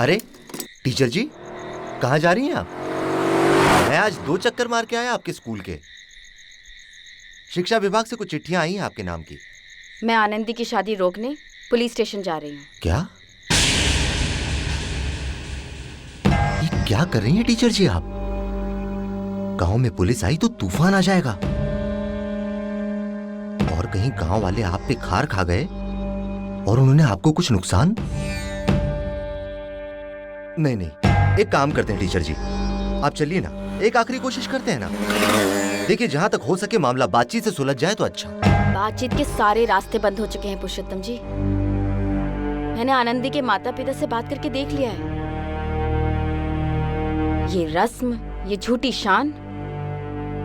अरे टीचर जी, कहाँ जा रही हैं आप? मैं आज 2 चक्कर मार के आया आपके स्कूल के। शिक्षा विभाग से कुछ चिट्ठियां आई हैं आपके नाम की। मैं आनंदी की शादी रोकने पुलिस स्टेशन जा रही हूँ। क्या? ये क्या कर रही हैं टीचर जी आप? गांव में पुलिस आई तो तूफान आ जाएगा। और कहीं गांव वाले आप पे खार खा गए और उन्होंने आपको कुछ नुकसान? नहीं नहीं, एक काम करते हैं टीचर जी, आप चलिए ना, एक आखिरी कोशिश करते हैं ना। देखिए, जहां तक हो सके मामला बातचीत से सुलझ जाए तो अच्छा। बातचीत के सारे रास्ते बंद हो चुके हैं पुरुषोत्तम जी। मैंने आनंदी के माता पिता से बात करके देख लिया है। ये रस्म, ये झूठी शान,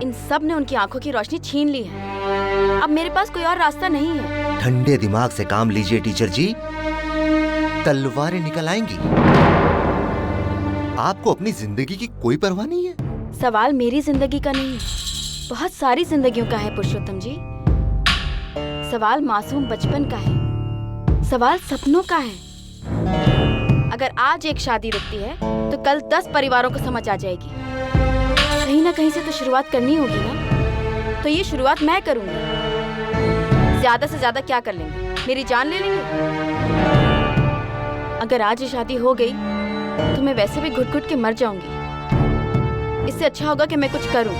इन सब ने उनकी आंखों की रोशनी छीन ली है। अब मेरे पास कोई और रास्ता नहीं है। ठंडे दिमाग से काम लीजिए टीचर जी, तलवारें निकल आएंगी। आपको अपनी जिंदगी की कोई परवाह नहीं है? सवाल मेरी जिंदगी का नहीं, बहुत सारी जिंदगियों का है पुरुषोत्तम जी। सवाल मासूम बचपन का है, सवाल सपनों का है। अगर आज एक शादी रुकती है तो कल 10 परिवारों को समझ आ जाएगी। कहीं ना कहीं से तो शुरुआत करनी होगी ना, तो ये शुरुआत मैं करूंगी। ज्यादा से ज्यादा क्या कर लेंगे? मेरी जान ले लेंगे। अगर आज ये शादी हो गई तो मैं वैसे भी घुट घुट के मर जाऊंगी। इससे अच्छा होगा कि मैं कुछ करूं।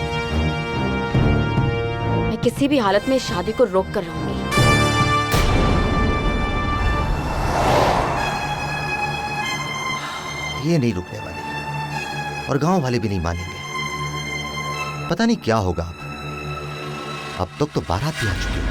मैं किसी भी हालत में इस शादी को रोक कर रहूंगी। ये नहीं रुकने वाली और गांव वाले भी नहीं मानेंगे। पता नहीं क्या होगा। अब तक तो बारात भी आ चुकी है।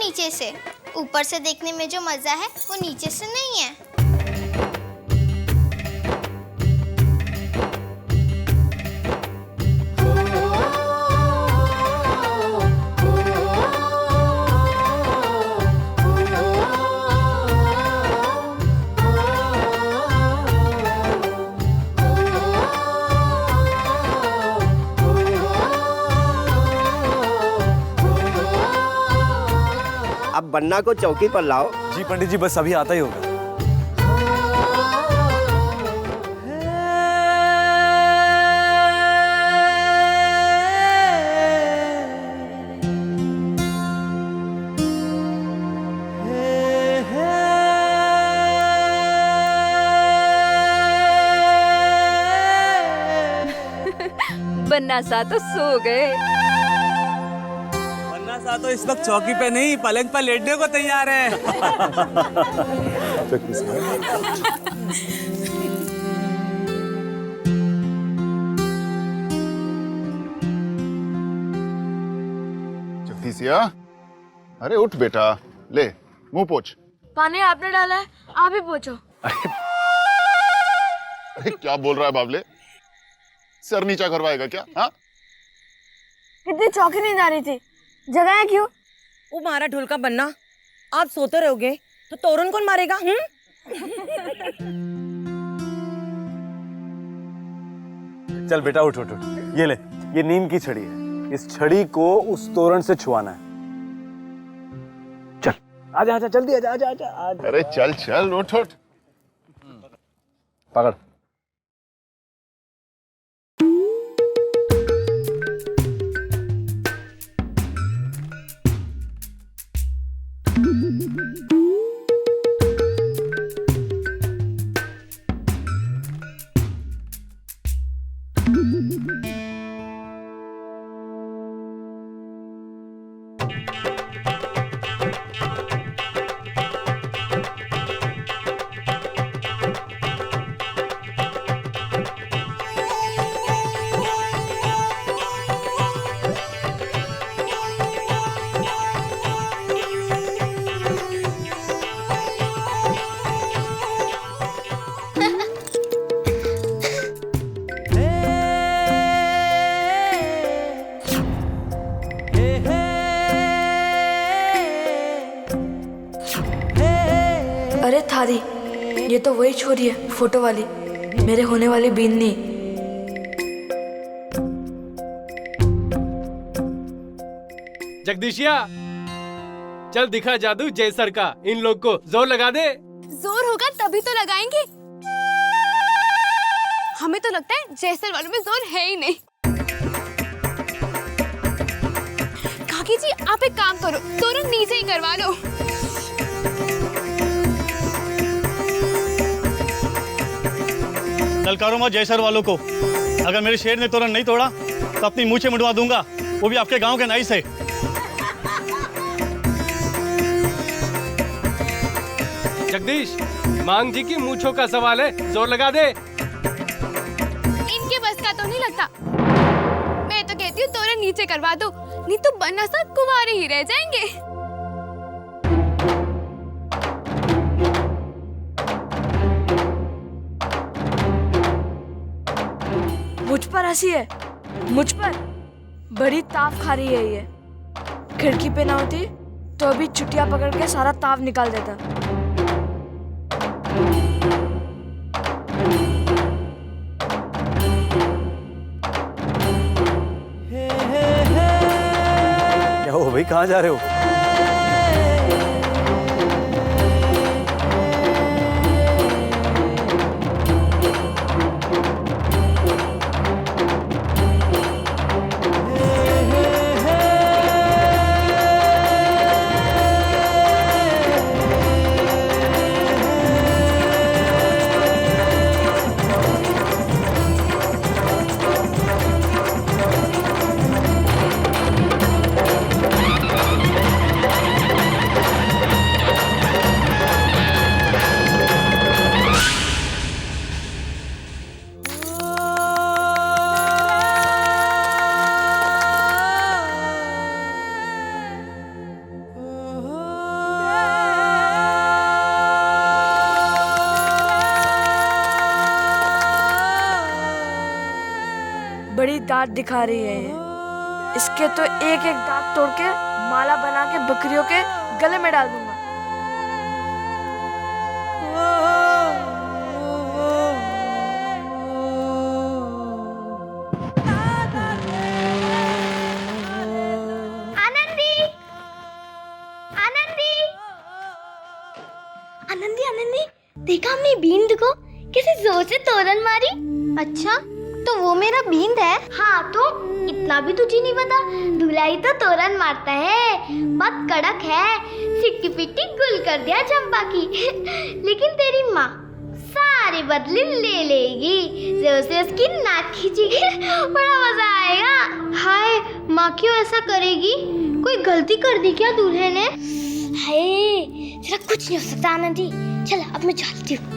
नीचे से। ऊपर से देखने में जो मजा है वो नीचे से नहीं है। अब बन्ना को चौकी पर लाओ। जी पंडित जी, बस अभी आता ही होगा। बन्ना सा तो सो गए। तो इस वक्त चौकी पे नहीं, पलंग पर लेटने को तैयार है। जगदीशिया, अरे उठ बेटा, ले मुंह पोंछ। पानी आपने डाला है, आप ही पोंछो। अरे क्या बोल रहा है बाबले? सर नीचा करवाएगा क्या? हाँ, कितनी चौकी नहीं जा रही थी, जगह क्यों? वो मारा ढोलका बन्ना, आप सोते रहोगे तो तोरण कौन मारेगा? चल बेटा, उठ उठ उठ। ये ले, ये नीम की छड़ी है। इस छड़ी को उस तोरण से छुआना है। चल आजा आजा, जल्दी आजा आजा आजा आजा। अरे चल चल, उठ उठ। पकड़। दिखा दी। ये तो वही छोरी है, फोटो वाली, मेरे होने वाली बीननी। जगदीशिया, चल दिखा जादू जय सर का। इन लोग को जोर लगा दे। जोर होगा तभी तो लगाएंगे। हमें तो लगता है जयसर वालों में जोर है ही नहीं। काकी जी, आप एक काम करो, तोरण नीचे ही करवा लो। ललकारो मत जयसर वालों को। अगर मेरे शेर ने तोरण नहीं तोड़ा तो अपनी मूछें मुड़वा दूंगा, वो भी आपके गांव के नाई से। जगदीश, मांग जी की मूंछों का सवाल है, जोर लगा दे। इनके बस का तो नहीं लगता। मैं तो कहती हूँ तोरण नीचे करवा दो, नहीं तो बन्ना सब कुंवारे ही रह जाएंगे। मुझ पर हंसी है, मुझ पर। बड़ी ताव खा रही है ये। खिड़की पे ना होती तो अभी चुटिया पकड़ के सारा ताव निकाल देता। क्या हो भाई, कहाँ जा रहे हो? बड़ी दांत दिखा रही है ये। इसके तो एक एक दांत तोड़ के माला बना के बकरियों के गले में डाल दूंगा। आनंदी, आनंदी, आनंदी, आनंदी, देखा हमने बींद को कैसे जोर से तोरण मारी। अच्छा, तो वो मेरा बींद है? हाँ, तो इतना भी तुझे नहीं पता? धुलाई तो तोरण मारता है, बहुत कड़क है, सिट्टी पिट्टी गुल कर दिया चंपा की। लेकिन तेरी माँ सारे बदले ले लेगी, जोर से उसकी नाक खींचेगी, बड़ा मजा आएगा। हाय, माँ क्यों ऐसा करेगी? कोई गलती कर दी क्या दूल्हे ने? हाय, तेरा कुछ नहीं हो सकता आनंदी। चल अब मैं चलती हूँ।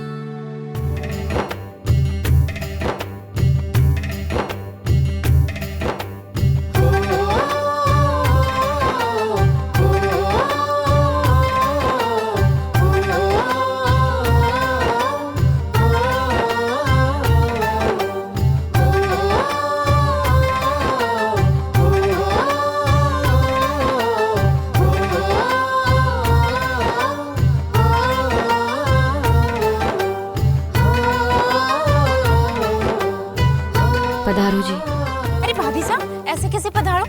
पधारो जी। अरे भाभी साहब, ऐसे कैसे पधारो?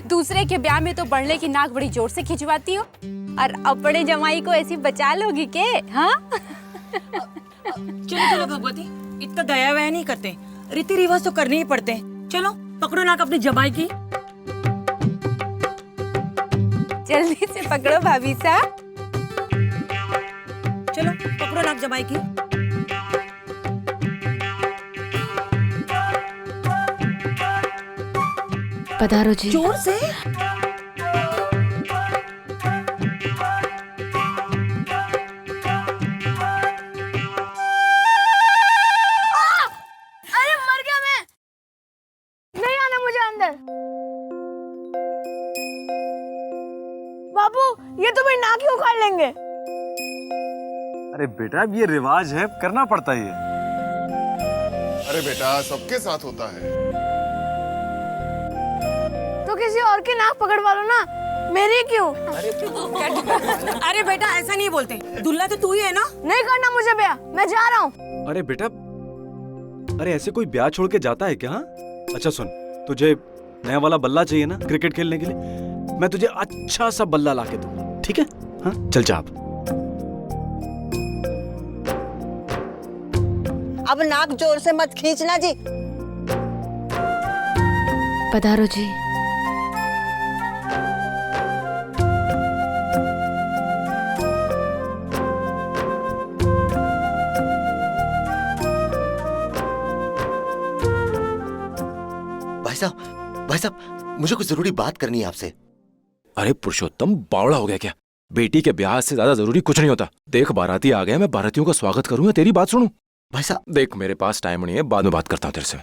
दूसरे के ब्याह में तो बढ़ले की नाक बड़ी जोर से खिंचवाती हो, और अपने जमाई को ऐसी बचा लोगी के? हाँ? चलो चलो भगवती, इतना दया वया नहीं करते, रीति रिवाज तो करने ही पड़ते हैं। चलो पकड़ो नाक अपनी जमाई की। जल्दी से पकड़ो भाभी साहब। चलो पकड़ो नाक जमाई की। पधारो जी। जोर से। अरे मर गया मैं। नहीं आना मुझे अंदर। बाबू, ये तो मेरी नाक ही उखाड़ लेंगे। अरे बेटा, अब ये रिवाज है, करना पड़ता है ये। अरे बेटा, सबके साथ होता है। तो किसी और की नाक पकड़वा लो ना, मेरी क्यों? अरे बेटा ऐसा नहीं बोलते, दूल्हा तो तू ही है ना। नहीं करना मुझे ब्याह, मैं जा रहा हूँ। अरे बेटा, अरे ऐसे कोई ब्याह छोड़ के जाता है क्या? हाँ? अच्छा सुन, तुझे नया वाला बल्ला चाहिए ना क्रिकेट खेलने के लिए? मैं तुझे अच्छा सा बल्ला ला के दूंगा, ठीक है? हाँ चल जा अब नाक जोर से मत खींचना जी। पधारो जी। भाई साहब, मुझे कुछ जरूरी बात करनी है आपसे। अरे पुरुषोत्तम, बावड़ा हो गया क्या? बेटी के ब्याह से ज्यादा जरूरी कुछ नहीं होता। देख बाराती आ गए, मैं बारातियों का स्वागत करूं या तेरी बात सुनूं? भाई साहब देख, मेरे पास टाइम नहीं है, बाद में बात करता हूं तेरे से।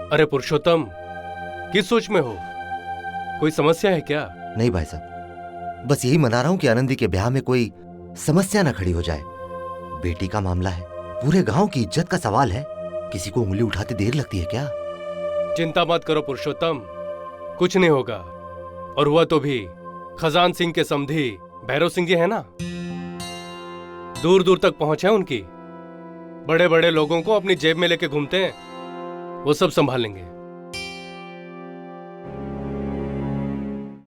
अरे पुरुषोत्तम, किस सोच में हो? कोई समस्या है क्या? नहीं भाई साहब, बस यही मना रहा हूं कि आनंदी के ब्याह में कोई समस्या ना खड़ी हो जाए। बेटी का मामला है, पूरे गांव की इज्जत का सवाल है। किसी को उंगली उठाते देर लगती है क्या? चिंता मत करो पुरुषोत्तम, कुछ नहीं होगा। और हुआ तो भी खजान सिंह के समधी भैरव सिंह जी है ना, दूर दूर तक पहुंच है उनकी। बड़े बड़े लोगों को अपनी जेब में लेके घूमते हैं, वो सब संभाल लेंगे।